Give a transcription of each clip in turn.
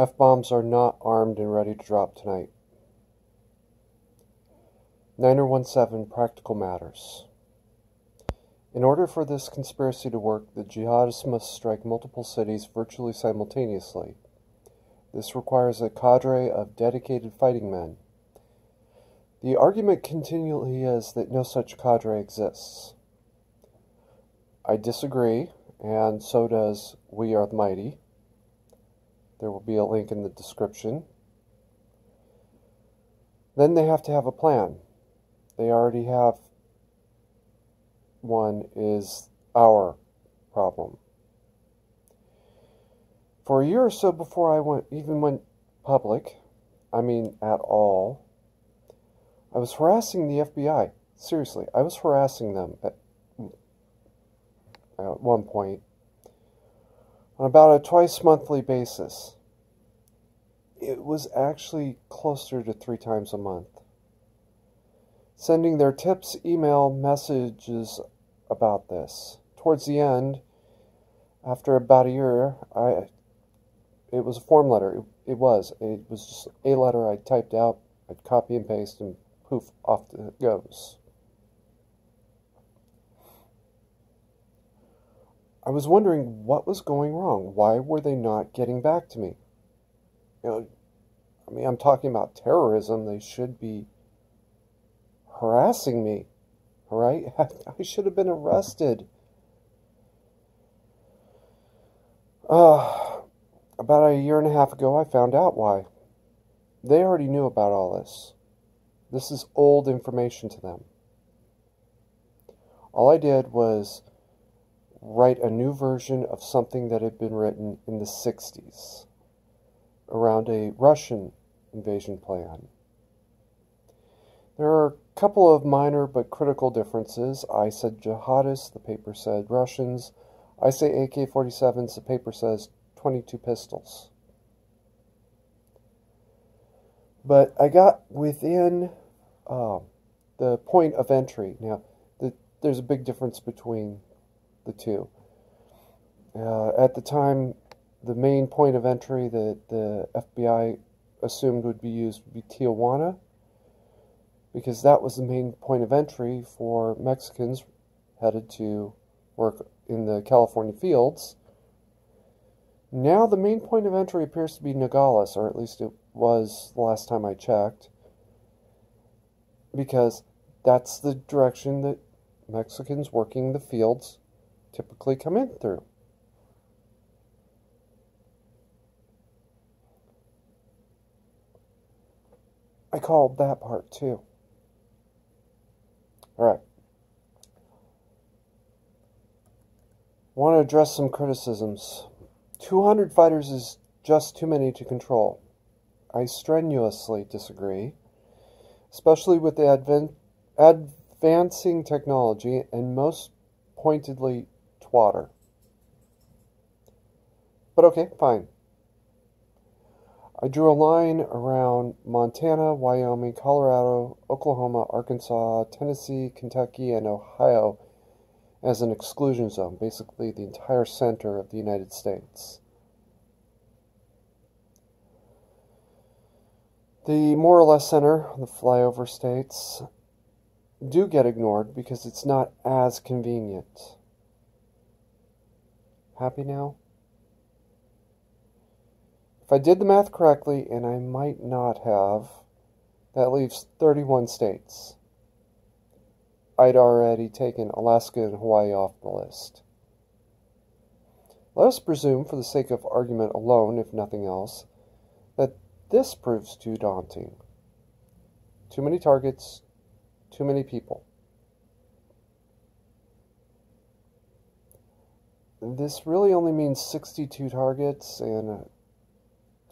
F-bombs are not armed and ready to drop tonight. 9017 Practical Matters. In order for this conspiracy to work, the jihadists must strike multiple cities virtually simultaneously. This requires a cadre of dedicated fighting men. The argument continually is that no such cadre exists. I disagree, and so does We Are the Mighty. There will be a link in the description. Then they have to have a plan. They already have one, is our problem. For a year or so before I even went public, I mean at all, I was harassing the FBI. Seriously, I was harassing them at one point on about a twice monthly basis. It was actually closer to 3 times a month. Sending their tips, email messages about this. Towards the end, after about a year, it was a form letter. It was just a letter I typed out. I'd copy and paste, and poof, off it goes. I was wondering what was going wrong. Why were they not getting back to me? I'm talking about terrorism. They should be harassing me, all right? I should have been arrested. About a year and a half ago, I found out why. They already knew about all this. This is old information to them. All I did was write a new version of something that had been written in the 60s around a Russian invasion plan. There are a couple of minor but critical differences. I said jihadists, the paper said Russians. I say AK-47s, the paper says 22 pistols. But I got within the point of entry. Now, there's a big difference between the two. At the time, the main point of entry that the FBI assumed would be used would be Tijuana, because that was the main point of entry for Mexicans headed to work in the California fields. Now the main point of entry appears to be Nogales, or at least it was the last time I checked, because that's the direction that Mexicans working the fields typically come in through. I called that part too. Alright. I want to address some criticisms. 200 fighters is just too many to control. I strenuously disagree, especially with the advancing technology and most pointedly twatter. But okay, fine. I drew a line around Montana, Wyoming, Colorado, Oklahoma, Arkansas, Tennessee, Kentucky, and Ohio as an exclusion zone, basically the entire center of the United States. The more or less center, the flyover states, do get ignored because it's not as convenient. Happy now? If I did the math correctly, and I might not have, that leaves 31 states. I'd already taken Alaska and Hawaii off the list. Let us presume, for the sake of argument alone, if nothing else, that this proves too daunting. Too many targets, too many people. This really only means 62 targets and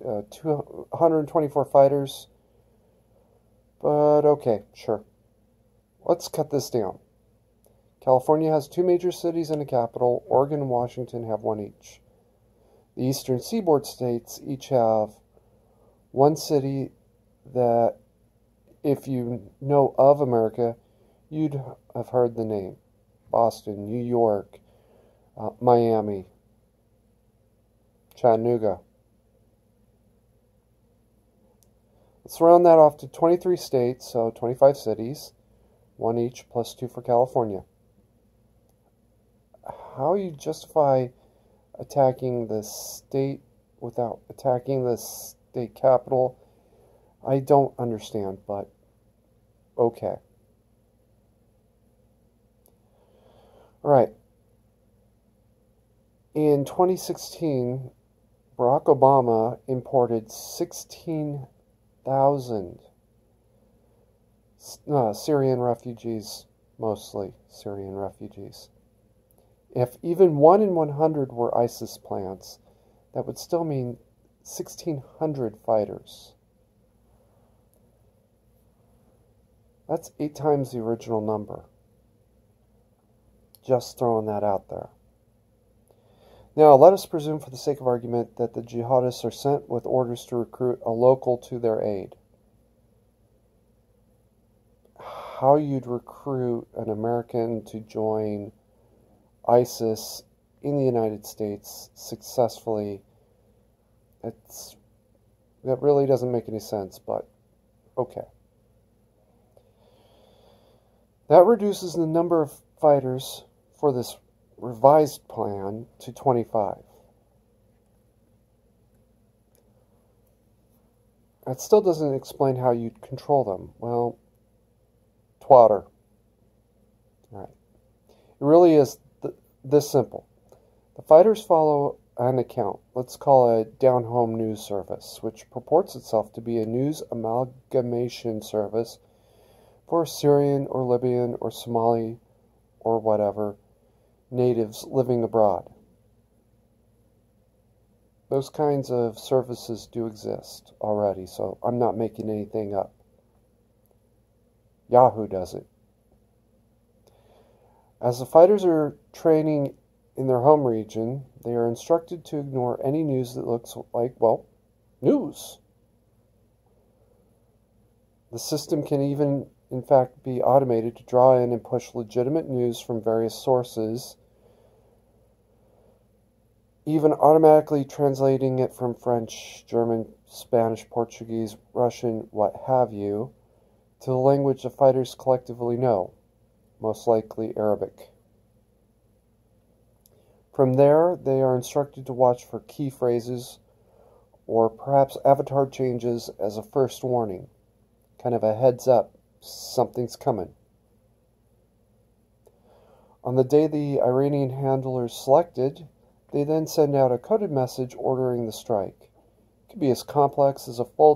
124 fighters. But okay, sure. Let's cut this down. California has 2 major cities and a capital. Oregon and Washington have 1 each. The eastern seaboard states each have 1 city that, if you know of America, you'd have heard the name. Boston, New York, Miami, Chattanooga. Let's round that off to 23 states, so 25 cities, one each plus 2 for California. How you justify attacking the state without attacking the state capital, I don't understand, but okay. All right. In 2016, Barack Obama imported 16,000 Syrian refugees, mostly Syrian refugees. If even 1 in 100 were ISIS plants, that would still mean 1,600 fighters. That's 8 times the original number. Just throwing that out there. Now, let us presume for the sake of argument that the jihadists are sent with orders to recruit a local to their aid. How you'd recruit an American to join ISIS in the United States successfully, that really doesn't make any sense, but okay. That reduces the number of fighters for this revised plan to 25. That still doesn't explain how you'd control them. Well, twatter. All right. It really is this simple. The fighters follow an account, let's call it down-home news service, which purports itself to be a news amalgamation service for Syrian or Libyan or Somali or whatever natives living abroad. Those kinds of services do exist already, so I'm not making anything up. Yahoo does it. As the fighters are training in their home region, they are instructed to ignore any news that looks like, well, news. The system can even, in fact, be automated to draw in and push legitimate news from various sources, even automatically translating it from French, German, Spanish, Portuguese, Russian, what have you, to the language the fighters collectively know, most likely Arabic. From there, they are instructed to watch for key phrases or perhaps avatar changes as a first warning, kind of a heads up, something's coming. On the day the Iranian handler is selected, they then send out a coded message ordering the strike. It could be as complex as a full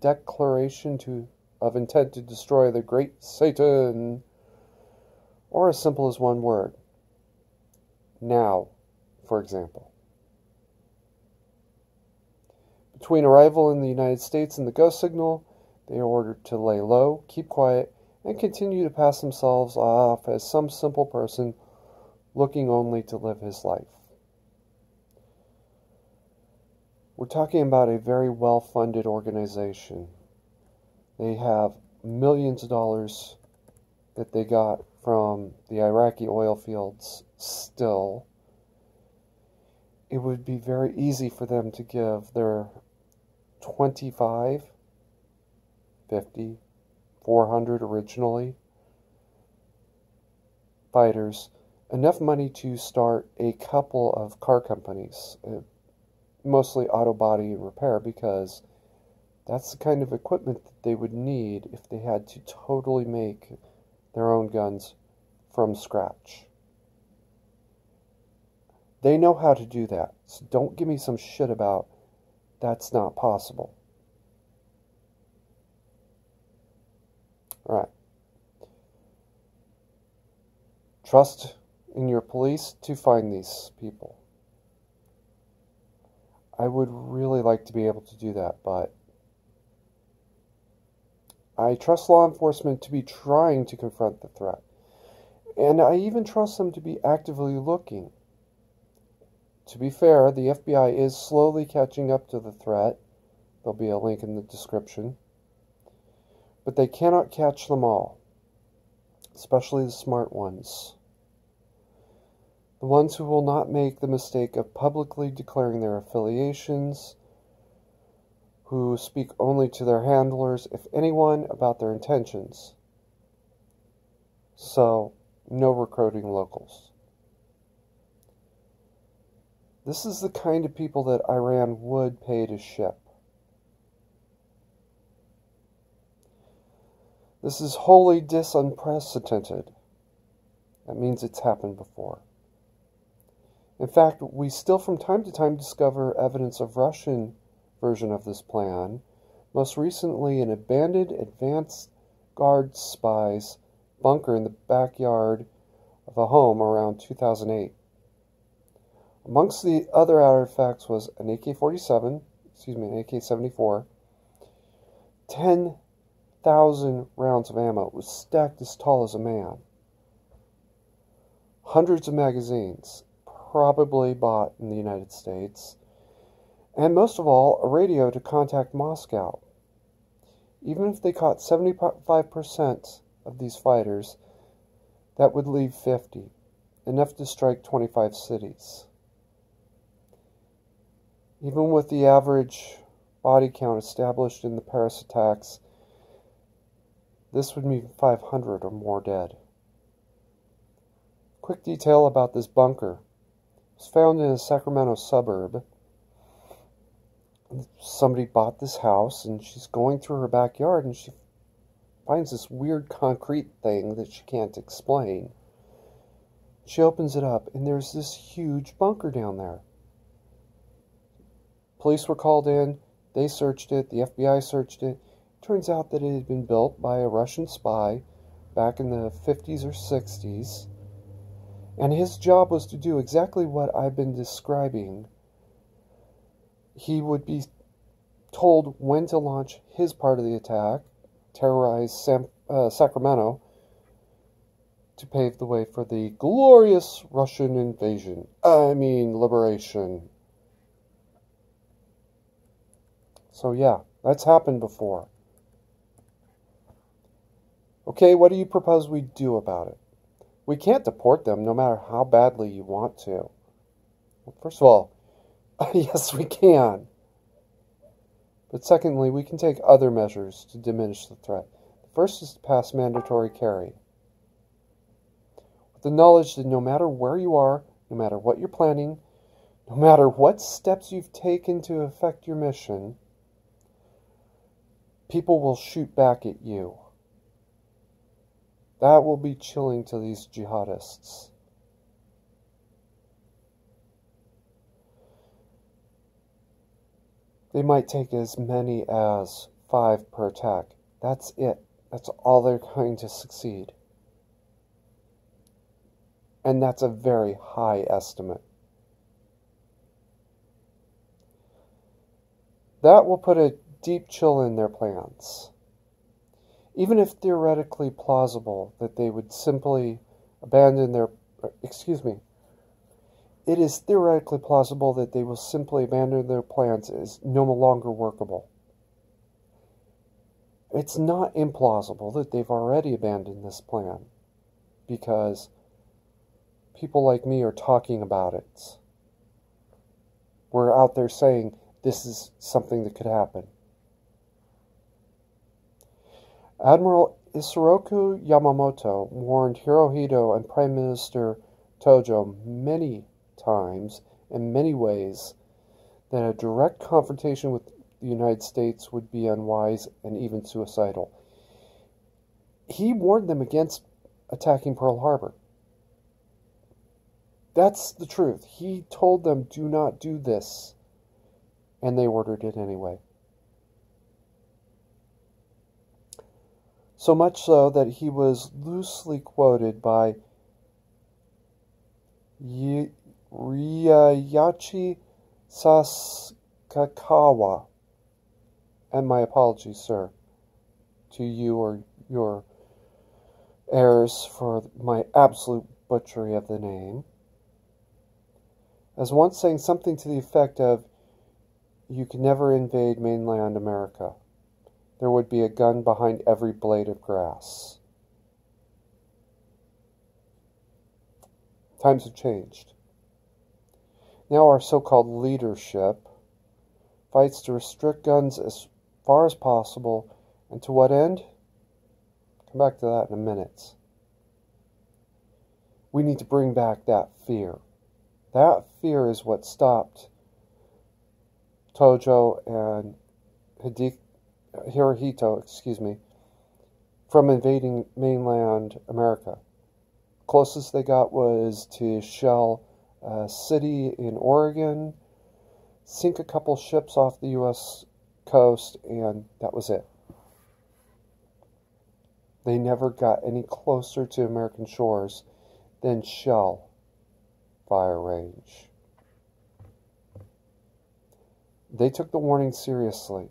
declaration of intent to destroy the great Satan, or as simple as one word. Now, for example. Between arrival in the United States and the go signal, they are ordered to lay low, keep quiet, and continue to pass themselves off as some simple person looking only to live his life. We're talking about a very well-funded organization. They have millions of dollars that they got from the Iraqi oil fields still. It would be very easy for them to give their 25, 50, 400 originally fighters enough money to start a couple of car companies, mostly auto body and repair, because that's the kind of equipment that they would need if they had to totally make their own guns from scratch. They know how to do that, so don't give me some shit about that's not possible. All right. Trust in your police to find these people. I would really like to be able to do that, but I trust law enforcement to be trying to confront the threat. And I even trust them to be actively looking. To be fair, the FBI is slowly catching up to the threat. There'll be a link in the description. But they cannot catch them all, especially the smart ones. The ones who will not make the mistake of publicly declaring their affiliations who speak only to their handlers, if anyone, about their intentions. So, no recruiting locals. This is the kind of people that Iran would pay to ship. This is wholly unprecedented. That means it's happened before. In fact, we still from time to time discover evidence of Russian version of this plan, most recently an abandoned advanced guard spies bunker in the backyard of a home around 2008. Amongst the other artifacts was an AK-47, an AK-74, 10,000 rounds of ammo. It was stacked as tall as a man. Hundreds of magazines, probably bought in the United States, and most of all, a radio to contact Moscow. Even if they caught 75% of these fighters, that would leave 50, enough to strike 25 cities. Even with the average body count established in the Paris attacks, this would mean 500 or more dead. Quick detail about this bunker. It was found in a Sacramento suburb. Somebody bought this house, and she's going through her backyard, and she finds this weird concrete thing that she can't explain. She opens it up, and there's this huge bunker down there. Police were called in, they searched it, the FBI searched it. Turns out that it had been built by a Russian spy back in the 50s or 60s, and his job was to do exactly what I've been describing. He would be told when to launch his part of the attack, terrorize Sacramento, to pave the way for the glorious Russian invasion. Liberation. So yeah, that's happened before. Okay, what do you propose we do about it? We can't deport them no matter how badly you want to. Well, first of all, yes, we can. But secondly, we can take other measures to diminish the threat. The first is to pass mandatory carry. With the knowledge that no matter where you are, no matter what you're planning, no matter what steps you've taken to effect your mission, people will shoot back at you. That will be chilling to these jihadists. They might take as many as 5 per attack. That's it. That's all they're going to succeed. And that's a very high estimate. That will put a deep chill in their plans. Even if theoretically plausible that they would simply abandon their... It is theoretically plausible that they will simply abandon their plans as no longer workable. It's not implausible that they've already abandoned this plan, because people like me are talking about it. We're out there saying this is something that could happen. Admiral Isoroku Yamamoto warned Hirohito and Prime Minister Tojo many times, in many ways, that a direct confrontation with the United States would be unwise and even suicidal. He warned them against attacking Pearl Harbor. That's the truth. He told them, do not do this. And they ordered it anyway. So much so that he was loosely quoted by Ryayachi Sasakawa. And my apologies, sir, to you or your heirs for my absolute butchery of the name, as once saying something to the effect of, you can never invade mainland America. There would be a gun behind every blade of grass. Times have changed. Now our so-called leadership fights to restrict guns as far as possible. And to what end? Come back to that in a minute. We need to bring back that fear. That fear is what stopped Tojo and Hirohito, from invading mainland America. Closest they got was to shell a city in Oregon, sink a couple ships off the U.S. coast, and that was it. They never got any closer to American shores than shell fire range. They took the warning seriously.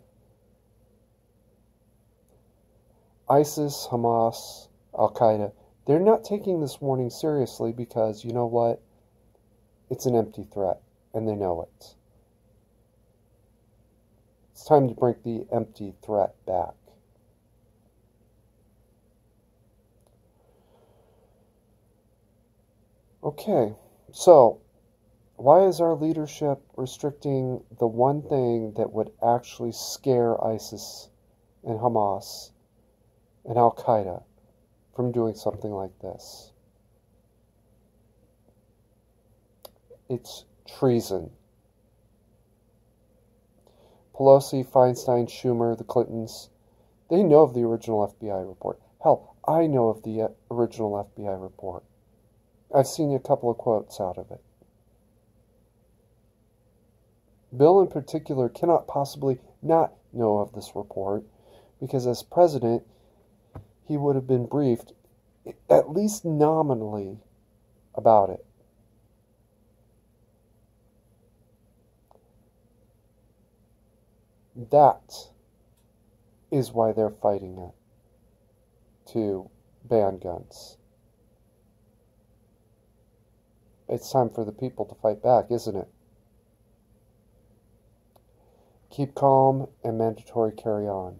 ISIS, Hamas, Al-Qaeda, they're not taking this warning seriously because, you know what? It's an empty threat, and they know it. It's time to bring the empty threat back. Okay, so why is our leadership restricting the one thing that would actually scare ISIS and Hamas and Al-Qaeda from doing something like this? It's treason. Pelosi, Feinstein, Schumer, the Clintons, they know of the original FBI report. Hell, I know of the original FBI report. I've seen a couple of quotes out of it. Bill in particular cannot possibly not know of this report because as president, he would have been briefed at least nominally about it. That is why they're fighting it, to ban guns. It's time for the people to fight back, isn't it? Keep calm and mandatory carry on.